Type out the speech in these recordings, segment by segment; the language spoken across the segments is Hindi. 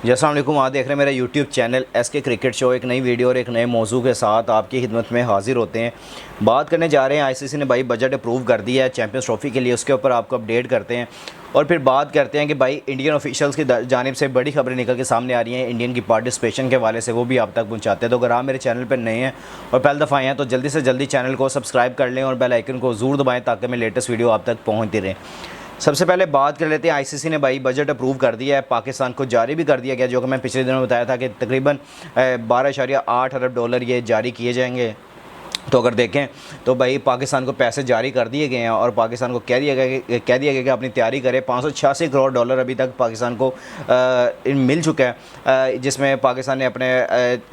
जी अस्सलाम वालेकुम। आप देख रहे हैं मेरा YouTube channel SK cricket show. एक नई वीडियो और एक नए मौजू के साथ आपकी खिदमत में हाजिर होते हैं। बात करने जा रहे हैं ICC ने भाई बजट अप्रूव कर दिया है चैम्पियंस ट्रॉफ़ी के लिए, उसके ऊपर आपको अपडेट करते हैं। और फिर बात करते हैं कि भाई इंडियन ऑफिशियल्स की जानिब से बड़ी खबरें निकल के सामने आ रही हैं इंडियन की पार्टिसिपेशन के हवाले से, वो भी आप तक पहुँचाते हैं। तो अगर आप मेरे चैनल पर नए हैं और पहली दफ़ा आए हैं तो जल्दी से जल्दी चैनल को सब्सक्राइब कर लें और बेल आइकन को ज़रूर दबाएँ ताकि मैं लेटेस्ट वीडियो आप तक पहुँचती रहें। सबसे पहले बात कर लेते हैं, ICC ने भाई बजट अप्रूव कर दिया है, पाकिस्तान को जारी भी कर दिया गया, जो कि मैं पिछले दिनों बताया था कि तकरीबन 12.8 अरब डॉलर ये जारी किए जाएंगे। तो अगर देखें तो भाई पाकिस्तान को पैसे जारी कर दिए गए हैं और पाकिस्तान को कह दिया गया कि अपनी तैयारी करे। 586 करोड़ डॉलर अभी तक पाकिस्तान को मिल चुका है, जिसमें पाकिस्तान ने अपने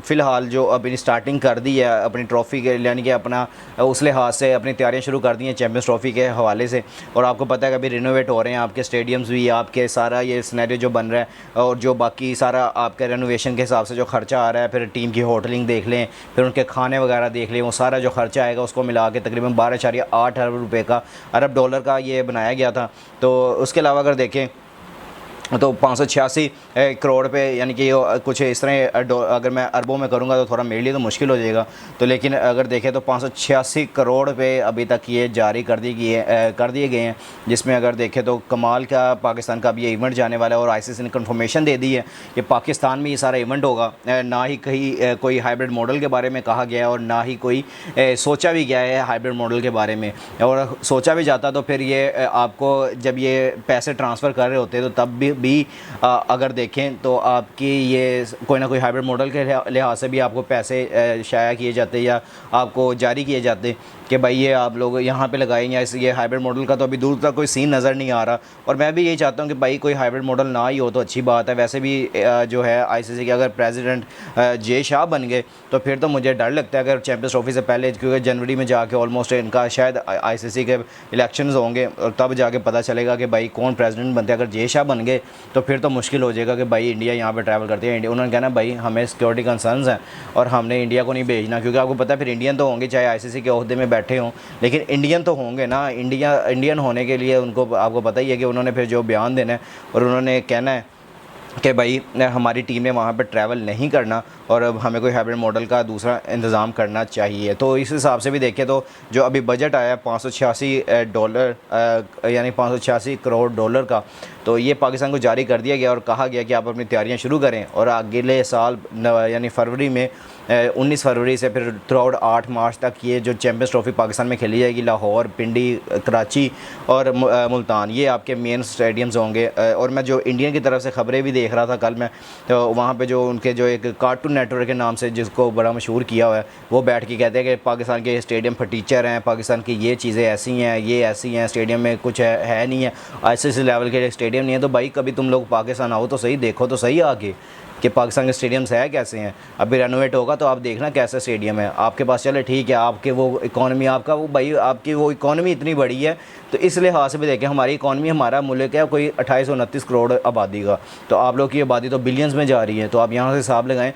फ़िलहाल जो अपनी स्टार्टिंग कर दी है अपनी ट्रॉफ़ी के, यानी कि अपना उस लिहाज से अपनी तैयारियां शुरू कर दी हैं चैम्पियंस ट्रॉफ़ी के हवाले से। और आपको पता है कि अभी रिनोवेट हो रहे हैं आपके स्टेडियम्स भी, आपके सारा ये सिनेरियो जो बन रहा है और जो बाकी सारा आपके रेनोवेशन के हिसाब से जो खर्चा आ रहा है, फिर टीम की होटलिंग देख लें, फिर उनके खाने वगैरह देख लें, वो सारा जो खर्चा आएगा उसको मिला के तकरीबन 12.8 अरब रुपए का, अरब डॉलर का ये बनाया गया था। तो उसके अलावा अगर देखें तो 586 करोड़ पे, यानी कि कुछ इस तरह अगर मैं अरबों में करूँगा तो थोड़ा मेरे लिए तो मुश्किल हो जाएगा। तो लेकिन अगर देखें तो 586 करोड़ पे अभी तक ये जारी कर दिए गए हैं, जिसमें अगर देखें तो कमाल का पाकिस्तान का भी ये इवेंट जाने वाला है और ICC ने कंफर्मेशन दे दी है कि पाकिस्तान में ये सारा इवेंट होगा। ना ही कहीं कोई हाइब्रिड मॉडल के बारे में कहा गया है और ना ही कोई सोचा भी गया है हाइब्रिड मॉडल के बारे में। और सोचा भी जाता तो फिर ये आपको जब ये पैसे ट्रांसफ़र कर रहे होते तो तब भी अगर देखें तो आपकी ये कोई ना कोई हाइब्रिड मॉडल के लिहाज से भी आपको पैसे शाया किए जाते या आपको जारी किए जाते कि भाई ये आप लोग यहाँ पे लगाएंगे। या ये हाइब्रिड मॉडल का तो अभी दूर तक कोई सीन नज़र नहीं आ रहा और मैं भी यही चाहता हूँ कि भाई कोई हाइब्रिड मॉडल ना ही हो तो अच्छी बात है। वैसे भी जो है ICC के अगर प्रेसिडेंट जे शाह बन गए तो फिर तो मुझे डर लगता है अगर चैम्पियंस ट्रॉफी से पहले, क्योंकि जनवरी में जाके ऑलमोस्ट इनका शायद ICC के इलेक्शंस होंगे और तब जाके पता चलेगा कि भाई कौन प्रेसिडेंट बनते हैं। अगर जे शाह बन गए तो फिर तो मुश्किल हो जाएगा कि भाई इंडिया यहाँ पे ट्रैवल करती है। उन्होंने कहना भाई हमें सिक्योरिटी कंसर्न्स हैं और हमने इंडिया को नहीं भेजना, क्योंकि आपको पता है फिर इंडियन तो होंगे चाहे ICC के ओहदे में बैठे हों, लेकिन इंडियन तो होंगे ना। इंडियन होने के लिए उनको, आपको पता ही है कि उन्होंने फिर जो बयान देना है और उन्होंने कहना है कि भाई हमारी टीम ने वहाँ पर ट्रैवल नहीं करना और अब हमें कोई हाइब्रिड मॉडल का दूसरा इंतज़ाम करना चाहिए। तो इस हिसाब से भी देखें तो जो अभी बजट आया 586 डॉलर यानी 586 करोड़ डॉलर का, तो ये पाकिस्तान को जारी कर दिया गया और कहा गया कि आप अपनी तैयारियां शुरू करें और अगले साल यानी फरवरी में 19 फरवरी से फिर थ्रू 8 मार्च तक ये जो चैम्पियंस ट्रॉफ़ी पाकिस्तान में खेली जाएगी, लाहौर, पिंडी, कराची और मुल्तान, ये आपके मेन स्टेडियम्स होंगे। और मैं जो इंडियन की तरफ से ख़बरें भी देख रहा था कल मैं, तो वहाँ पे जो उनके जो एक कार्टून नेटवर्क के नाम से जिसको बड़ा मशहूर किया हुआ है, वो बैठ के कहते हैं कि पाकिस्तान के स्टेडियम फटीचर हैं, पाकिस्तान की ये चीज़ें ऐसी हैं, ये ऐसी हैं, स्टेडियम में कुछ है नहीं है, ICC लेवल के स्टेडियम नहीं है। तो भाई कभी तुम लोग पाकिस्तान आओ तो सही, देखो तो सही आगे कि पाकिस्तान के स्टेडियम्स है कैसे हैं। अभी रेनोवेट होगा तो आप देखना कैसा स्टेडियम है आपके पास। चले ठीक है, आपके वो इकॉनमी, आपका वो भाई आपकी वो इकॉनमी इतनी बड़ी है तो इस लिहाज से भी देखें हमारी इकॉनमी, हमारा मुल्क है कोई 2829 करोड़ आबादी का, तो आप लोग की आबादी तो बिलियंस में जा रही है। तो आप यहाँ से हिसाब लगाएं,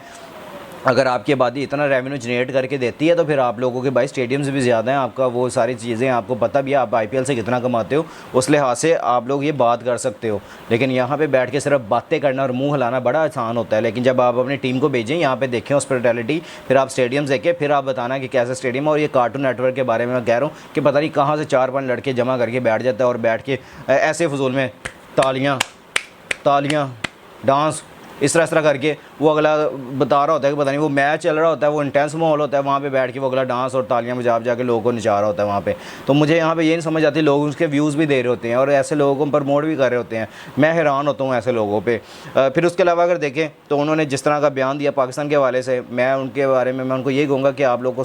अगर आपकी आबादी इतना रेवेन्यू जनरेट करके देती है तो फिर आप लोगों के भाई स्टेडियम्स भी ज़्यादा हैं, आपका वो सारी चीज़ें आपको पता भी है, आप IPL से कितना कमाते हो, उस लिहाज से आप लोग ये बात कर सकते हो। लेकिन यहाँ पे बैठ के सिर्फ बातें करना और मुंह हिलाना बड़ा आसान होता है, लेकिन जब आप अपनी टीम को भेजें, यहाँ पे देखें हॉस्पिटैलिटी, फिर आप स्टेडियम्स देखें, फिर आप बताना कि कैसा स्टेडियम है। और ये कार्टून नेटवर्क के बारे में मैं कह रहा हूँ कि पता नहीं कहाँ से 4-5 लड़के जमा करके बैठ जाता है और बैठ के ऐसे फजूल में तालियाँ डांस इस तरह करके वो अगला बता रहा होता है कि पता नहीं वो मैच चल रहा होता है, वो इंटेंस माहौल होता है, वहाँ पे बैठ के वो अगला डांस और तालियां बजा के लोगों को नचा रहा होता है वहाँ पे। तो मुझे यहाँ पे ये नहीं समझ आती, लोग उसके व्यूज़ भी दे रहे होते हैं और ऐसे लोगों को प्रमोट भी कर रहे होते हैं, मैं हैरान होता हूँ ऐसे लोगों पे। फिर उसके अलावा अगर देखें तो उन्होंने जिस तरह का बयान दिया पाकिस्तान के हवाले से, मैं उनके बारे में मैं उनको यही कहूँगा कि आप लोग को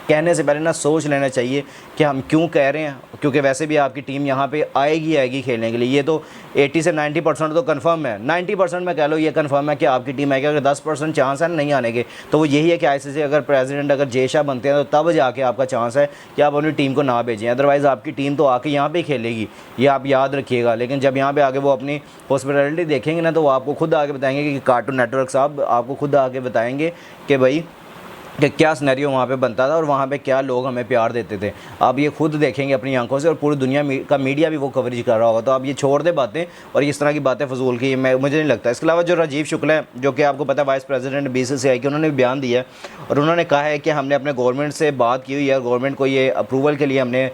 कहने से पहले ना सोच लेना चाहिए कि हम क्यों कह रहे हैं, क्योंकि वैसे भी आपकी टीम यहाँ पे आएगी खेलने के लिए। ये तो 80 से 90% तो कंफर्म है, 90% में कह लो ये कंफर्म है कि आपकी टीम आएगी। अगर 10% चांस है नहीं आने के तो वो यही है कि ICC अगर प्रेसिडेंट अगर जे शाह बनते हैं तो तब जाके आपका चांस है कि आप अपनी टीम को ना भेजें, अदरवाइज़ आपकी टीम तो आके यहाँ पर खेलेगी, ये आप याद रखिएगा। लेकिन जब यहाँ पर आगे वो अपनी हॉस्पिटैलिटी देखेंगे ना तो वो आपको खुद आके बताएंगे कि कार्टून नेटवर्क साहब आपको खुद आके बताएंगे कि भाई कि क्या सिनेरियो वहाँ पे बनता था और वहाँ पे क्या लोग हमें प्यार देते थे। आप ये खुद देखेंगे अपनी आंखों से, और पूरी दुनिया का मीडिया भी वो कवरेज कर रहा होगा। तो आप ये छोड़ दे बातें, और इस तरह की बातें फजूल की मुझे नहीं लगता। इसके अलावा जो राजीव शुक्ला है, जो कि आपको पता है वाइस प्रेसिडेंट BCCI के, उन्होंने बयान दिया है और उन्होंने कहा है कि हमने अपने गवर्नमेंट से बात की हुई है, गवर्नमेंट को ये अप्रूवल के लिए हमने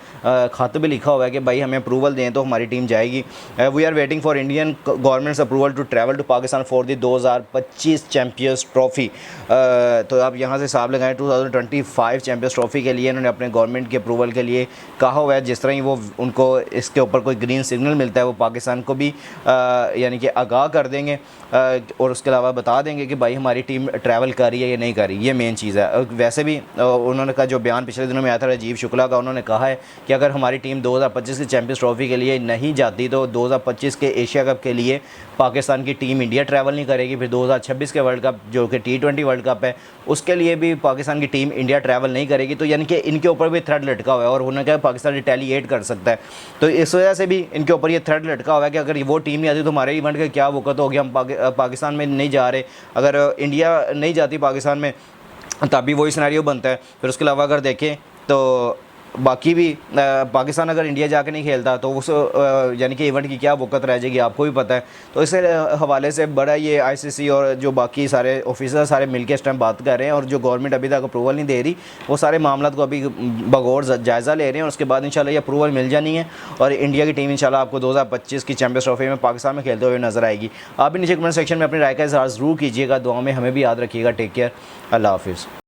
खत भी लिखा हुआ है कि भाई हमें अप्रूवल दें तो हमारी टीम जाएगी। We are waiting for Indian government's approval to travel to Pakistan for the 2025 champions trophy. तो आप यहाँ से हिसाब लगाएं, 2025 चैम्पियंस ट्रॉफी के लिए इन्होंने अपने गवर्नमेंट के अप्रूवल के लिए कहा हुआ है। जिस तरह ही वो उनको इसके ऊपर कोई ग्रीन सिग्नल मिलता है, वो पाकिस्तान को भी यानी कि आगाह कर देंगे और उसके अलावा बता देंगे कि भाई हमारी टीम ट्रैवल कर रही है या नहीं कर रही। ये मेन चीज़ है। वैसे भी उन्होंने कहा, जो बयान पिछले दिनों में आया था राजीव शुक्ला का, उन्होंने कहा है कि अगर हमारी टीम 2025 की चैम्पियंस ट्रॉफी के लिए नहीं जाती तो 2025 के एशिया कप के लिए पाकिस्तान की टीम इंडिया ट्रैवल नहीं करेगी। फिर 2026 के वर्ल्ड कप, जो कि T20 वर्ल्ड कप है, उसके लिए भी पाकिस्तान की टीम इंडिया ट्रैवल नहीं करेगी। तो यानी कि इनके ऊपर भी थ्रेड लटका हुआ है और उन्होंने कहा पाकिस्तान रिटेलिएट कर सकता है। तो इस वजह से भी इनके ऊपर ये थ्रेड लटका हुआ है कि अगर वो टीम नहीं आती तो हमारे इवेंट का क्या वक़्त होगी, हम पाकिस्तान में नहीं जा रहे। अगर इंडिया नहीं जाती पाकिस्तान में तब भी वही सिनेरियो बनता है। फिर उसके अलावा अगर देखें तो बाकी भी पाकिस्तान अगर इंडिया जाके नहीं खेलता तो उस यानी कि इवेंट की क्या वक़्त रह जाएगी, आपको भी पता है। तो इस हवाले से बड़ा ये ICC और जो बाकी सारे ऑफिसर सारे मिलकर इस टाइम बात कर रहे हैं, और जो गवर्नमेंट अभी तक अप्रूवल नहीं दे रही, वो सारे मामला को अभी बगौर जायज़ा ले रहे हैं और उसके बाद इंशाल्लाह ये अप्रूवल मिल जानी है और इंडिया की टीम इंशाल्लाह आपको 2025 की चैम्पियंस ट्रॉफी में पाकिस्तान में खेलते हुए नजर आएगी। आप भी नीचे कमेंट सेक्शन में अपनी राय का इज़हार ज़रूर कीजिएगा। दुआ में हमें भी याद रखिएगा। टेक केयर, अल्लाह हाफिज़।